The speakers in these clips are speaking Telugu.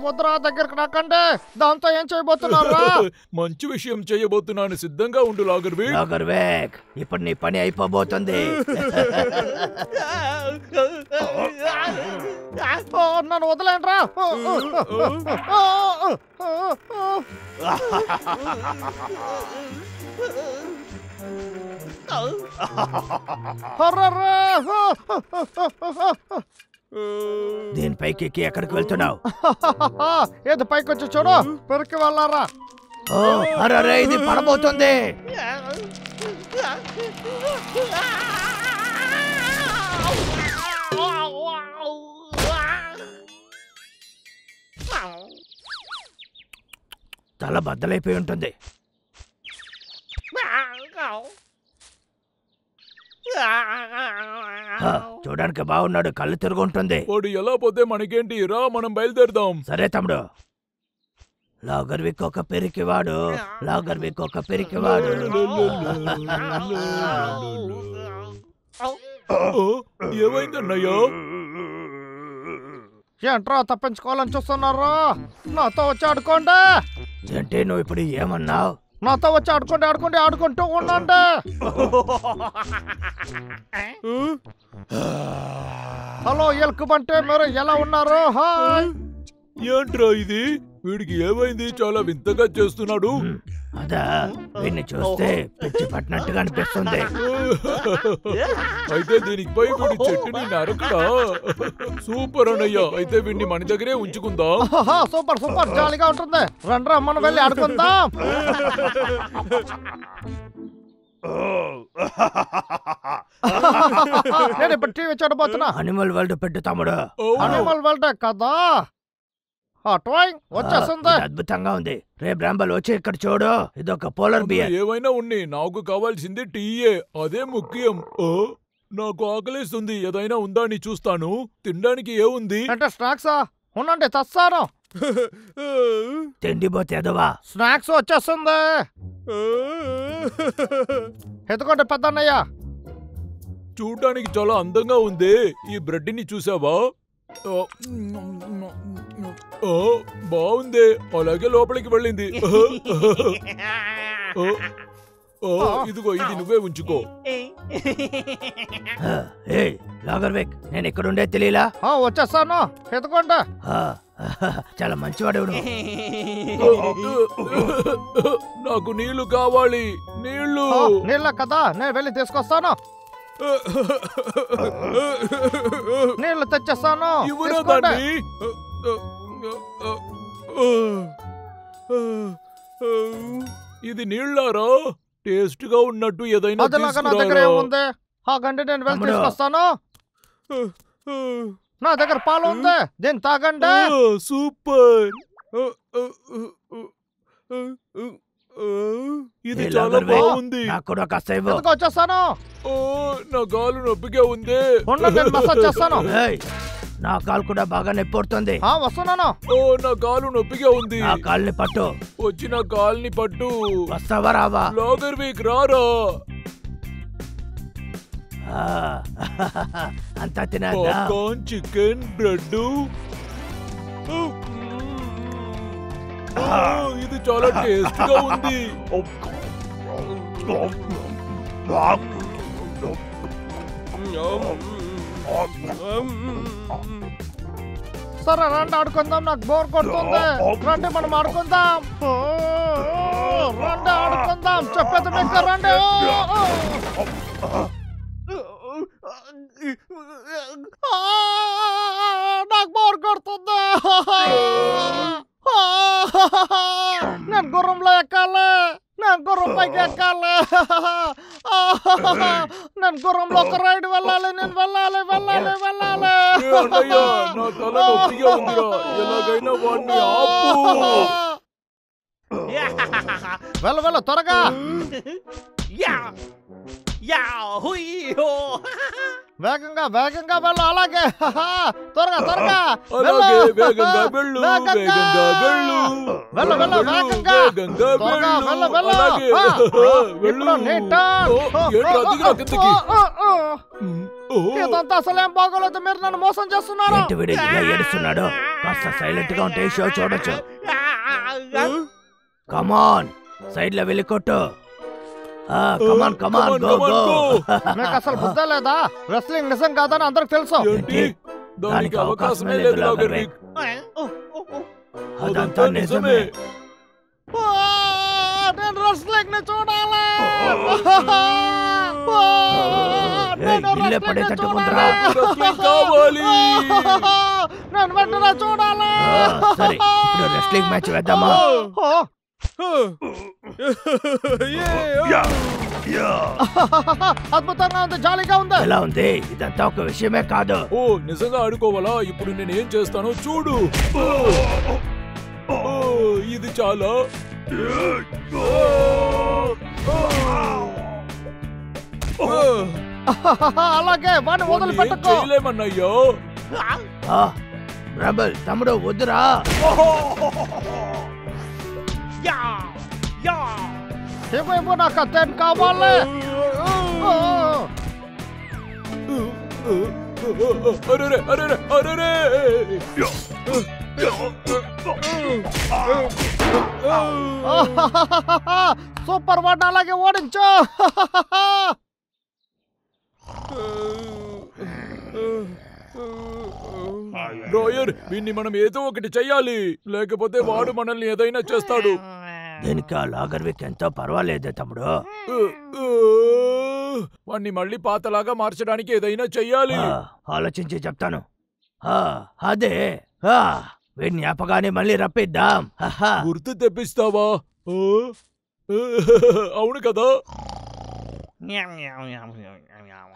వద్దురా, దగ్గరకు రాకండి. దాంతో ఏం చేయబోతున్నారా? మంచి విషయం చేయబోతున్నాను, సిద్ధంగా ఉండు లాగర్వేక్. ఇప్పుడు నీ పని అయిపోబోతుంది. నన్ను వదిలేండ్రా. దీనిపైకి ఎక్కడికి వెళ్తున్నావు? ఏది పైకి వచ్చి చూడు, పెరికి వెళ్ళారా? అరే ఇది పడబోతుంది. తల బద్దలైపోయి ఉంటుంది. చూడడానికి బాగున్నాడు, కళ్ళు తిరుగుంటుంది. వాడు ఎలా పోతే మనకేంటి రా, మనం బయలుదేరదాం. సరే తమ్ముడు. లాగర్విక్ ఒక పెరికివాడు, లాగర్విక్ ఒక పెరికివాడు. ఏమైందన్నయ్యా? ఏంట్రా తప్పించుకోవాలని చూస్తున్నారా? నాతో వచ్చి ఆడుకోండి. ఏంటి నువ్వు ఇప్పుడు ఏమన్నావు? నాతో వచ్చి ఆడుకుంటూ ఉండండి. హలో ఎలుకబంటే, మీరు ఎలా ఉన్నారు? హాయ్. ఏంట్రా ఇది? వీడికి ఏమైంది? చాలా వింతగా చేస్తున్నాడు. అదా, వీడిని చూస్తే పిచ్చి పట్టినట్టుగా అనిపిస్తుంది. అయితే దీనికి పోయి వీడి చెట్టుని నరకడా? సూపర్ అన్నయ్య, అయితే వీడిని మన దగ్గరే ఉంచుకుందాం. సూపర్ సూపర్, జాలీగా ఉంటుంది. రండ్రా, మనం వెళ్ళి ఆడుకుందాం. నేను ఇప్పుడు టీవీ చూడబోతున్నా. అనిమల్ వరల్డ్ పెట్టు తమ్ముడు. అనిమల్ వరల్డ్ కదా, వచ్చేస్తుంది. అద్భుతంగా ఉంది. రేపు రాంబల్ వచ్చి ఇక్కడ చూడు, ఇదొక పోలర్ బియర్. ఏమైనా ఉన్నాయి, నాకు కావాల్సింది టీయే, అదే ముఖ్యం. నాకు ఆకలిస్తుంది, ఏదైనా ఉందా అని చూస్తాను. తినడానికి ఏముంది? అంటే స్నాక్సా? ఉండండి, తెస్తాను. తిండిపోతే ఎదవా, స్నాక్స్ వచ్చేస్తుంది. ఎదుకోండి పెద్దన్నయ్య. చూడడానికి చాలా అందంగా ఉంది. ఈ బ్రెడ్ ని చూసావా? బాగుంది, అలాగే లోపలికి వెళ్ళింది. ఇదిగో, ఇది నువ్వే ఉంచుకో. లాగర్వేక్, నేను ఇక్కడుండే తెలియలా? వచ్చేస్తాను, ఎదుకోండి. చాలా మంచివాడు. నాకు నీళ్లు కావాలి. నీళ్ళ కదా, నేను వెళ్ళి తీసుకొస్తాను. నీళ్ళు తెచ్చేస్తాను. ఇది నీళ్ళారా? టేస్ట్ గా ఉన్నట్టు ఏదైనా నా దగ్గర ఏముంది? గండి, నేను వెళ్ళి తీసుకొస్తాను. నా దగ్గర పాలు ఉంది, దీన్ని తాగండి. సూపర్. ఇది చాలా బాగుంది. వచ్చేస్తాను. నా కాలు నొప్పిగా ఉంది. మసాజ్ చేస్తాను. నా కాలు కూడా బాగా నొప్పి పడుతుంది. వస్తున్నాను. నా కాలు నొప్పిగా ఉంది. నా కాలుని పట్టు. వచ్చిన కాలుని పట్టు. వస్తావా రావా? లాగర్వేక్ రారా. అంతా తినేద్దా? Chicken, bread. ఇది చాలా టేస్ట్ గా ఉంది. సరే రండి ఆడుకుందాం, నాకు బోర్ కొడుతుంది. రండి మనం ఆడుకుందాం. రండి ఆడుకుందాం, చెప్పేది మీకు. రండి. నాకు బోర్ కొడుతుంది. నేను గుర్రంలో ఎక్కాలి. నేను గుర్రం పైకి ఎక్కాలి. నేను గుర్రంలో ఒక రైడ్ వెళ్ళాలి. నేను వెళ్ళాలి. వెళ్ళ త్వరగా. వేగంగా వేగంగా వెళ్ళు అలాగే త్వరగా త్వరగా అలాగే వేగంగా వెళ్ళు వేగంగా వెళ్ళు వెళ్ళు వెళ్ళు వేగంగా త్వరగా వెళ్ళు వెళ్ళు అలాగే వెళ్ళు ఏంట్రా దిగురా కిందకి ఇదంతా అసలేం బాగోలేదు మీరు నన్ను మోసం చేస్తున్నారు ఏంటి వీడు ఇలా ఏడుస్తున్నాడు కాస్త సైలెంట్ గా ఉంటే షో చూడొచ్చు కమాన్ సైడ్ లో వెళ్ళి కొట్టు కమాన్ కమాన్ గో గో మీకు అసలు బుద్ధ లేదా రెస్లింగ్ నిజం కాదని అందరికి తెలుసు ఏంటి దానికి అవకాశమే లేదు లాగర్ వీక్ అదంతా నిజమే నేను రెస్లింగ్ ని చూడాలి ఇల్లే పడేటట్టుకుంటారా కావాలి నేను వెంటనే చూడాలి సరే ఇప్పుడు రెస్లింగ్ మ్యాచ్ వేద్దామా అద్భుతంగా ఉంది జాలీగా ఉంది ఎలా ఉంది ఇదంతా ఒక విషయమే కాదు ఓ నిజంగా ఆడుకోవాలా ఇప్పుడు నేను ఏం చేస్తానో చూడు ఇది చాలా అలాగే వాడిని వదిలిపెట్టకు చేయలేమన్నయ్యో బ్రబల్ తమ్ముడు వద్దురా ఇవ్వు నాకు అతను కావాలి అరే అరే అరే సూపర్ వాడిని అలాగే ఓడించు డ్రాయర్ వీన్ని మనం ఏదో ఒకటి చెయ్యాలి లేకపోతే వాడు మనల్ని ఏదైనా చేస్తాడు దీనికి ఆ లాగర్విక్ ఎంతో పర్వాలేదే తమ్ముడు వాణ్ణి మళ్ళీ పాతలాగా మార్చడానికి ఏదైనా చెయ్యాలి ఆలోచించి చెప్తాను అదే వీడిని జ్ఞాపకాన్ని మళ్ళీ రప్పిద్దాం గుర్తు తెప్పిస్తావా అవును కదా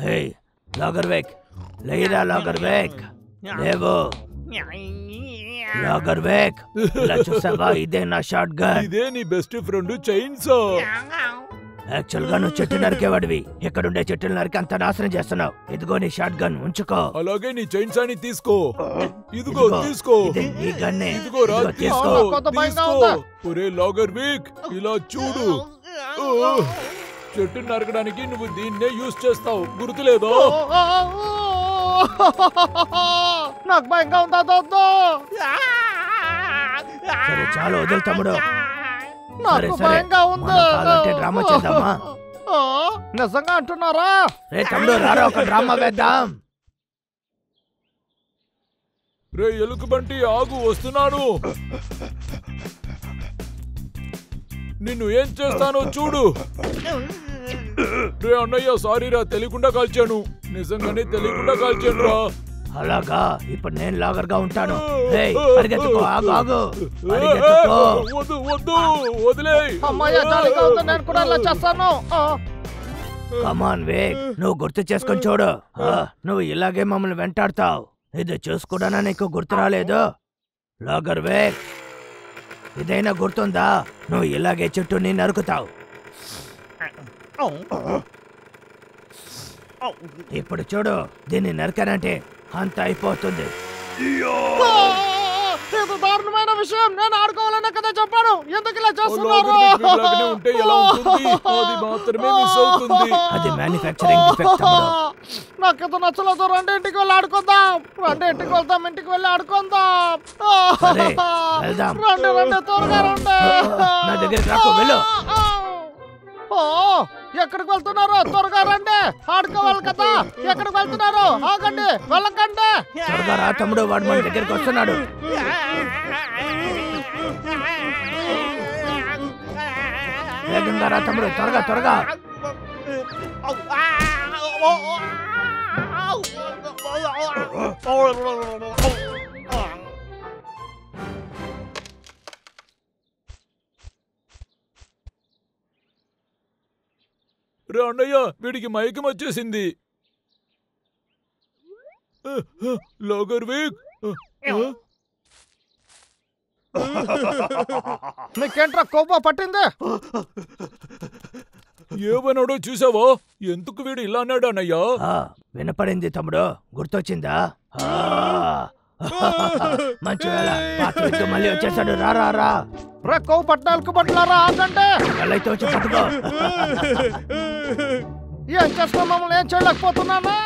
హే లాగర్విక్ లేరా లాగర్విక్ లేవు లాగర్విక్ ఇలా చూసావా ఇదే నా షార్ట్ గన్ ఇదే నీ బెస్ట్ ఫ్రెండ్ చైన్సా యాక్చువల్ గా నువ్వు చెట్టు నరికేవాడివి ఇక్కడుండే చెట్టులు నరికి అంత నాశనం చేస్తున్నావు ఇదిగో నీ షార్ట్ గన్ ఉంచుకో అలాగే నీ చైన్సాని తీసుకో ఇదిగో తీసుకో ఈ గన్నే ఇదిగో రా తీసుకో తీసుకో ఒరే లాగర్విక్ ఇలా చూడు చెట్టు నరకడానికి నువ్వు దీన్నే యూజ్ చేస్తావు గుర్తులేదో నాకు భయంగా ఉందా దొద్దు సరే చాలు వదులు తమ్ముడు నాకు భయంగా ఉంది డ్రామా చేద్దామా నిజంగా అంటున్నారా రే తమ్ముడు రారా ఒక డ్రామా వేద్దాం రే ఎలుగుబంటి ఆగు వస్తున్నాను నిన్ను ఏం చేస్తానో చూడు రే అన్నయ్య సారీరా తెలియకుండా కాల్చాను నిజంగానే తెలియకుండా కాల్చాను రా అలాగా ఇప్పుడు నేను లాగర్ గా ఉంటాను పరిగెత్తుకో ఆగు ఆగు పరిగెత్తుకో వద్దు వద్దు వదిలేయ్ అమ్మాయ్య జాలీగా ఉంది నేను కూడా ఇలా చేస్తాను కమాన్ వేక్ నువ్వు గుర్తు చేసుకొని చూడు నువ్వు ఇలాగే మమ్మల్ని వెంటాడతావు ఇది చూసుకోవడానా నీకు గుర్తు రాలేదు లాగర్ వేక్ ఇదైనా గుర్తుందా నువ్వు ఇలాగే చుట్టూ నరుకుతావు ఇప్పుడు చూడు దీన్ని నరకనంటే అంత అయిపోతుంది దారుణమైన విషయం నేను ఆడుకోవాలనే కదా చెప్పాను ఎందుకు ఇలా చేస్తున్నారు ఉంటే ఎలా ఉంటుంది అది మాత్రమే మిస్ అవుతుంది అది మ్యానుఫ్యాక్చరింగ్ డిఫెక్ట్ నాకు ఇది నచ్చలేదు రండి ఇంటికి వెళ్ళి ఆడుకుందాం రండి ఇంటికి వెళ్తాం ఇంటికి వెళ్ళి ఆడుకుందాం రండి రండి త్వరగా రండి నా దగ్గరికి రాకు వెళ్ళు ఎక్కడికి వెళ్తున్నారు త్వరగా రండి ఆడుకోవాలి కదా ఎక్కడికి వెళ్తున్నారు ఆగండి వెళ్ళకండి త్వరగా రా తమ్ముడు వాడు మన దగ్గరికి వస్తున్నాడు వేగంగా రా తమ్ముడు త్వరగా త్వరగా రే అన్నయ్య వీడికి మైకం వచ్చేసింది లాగర్విక్ మీకేంట్రా కోపం పట్టింది ఏమన్నాడో చూసావా? ఎందుకు వీడు ఇలా అన్నాడు అన్నయ్యా? వినపడింది తమ్ముడు, గుర్తొచ్చిందా? మంచి వేళ, పాత్రిక మళ్ళీ వచ్చేసాడు. రా రా రా. కొవ్వు పట్టాలకు పట్లారా, ఆగండి. అయితే వచ్చి పట్టుకో. ఏం చేస్తున్నా, మమ్మల్ని ఏం చేయలేకపోతున్నానా?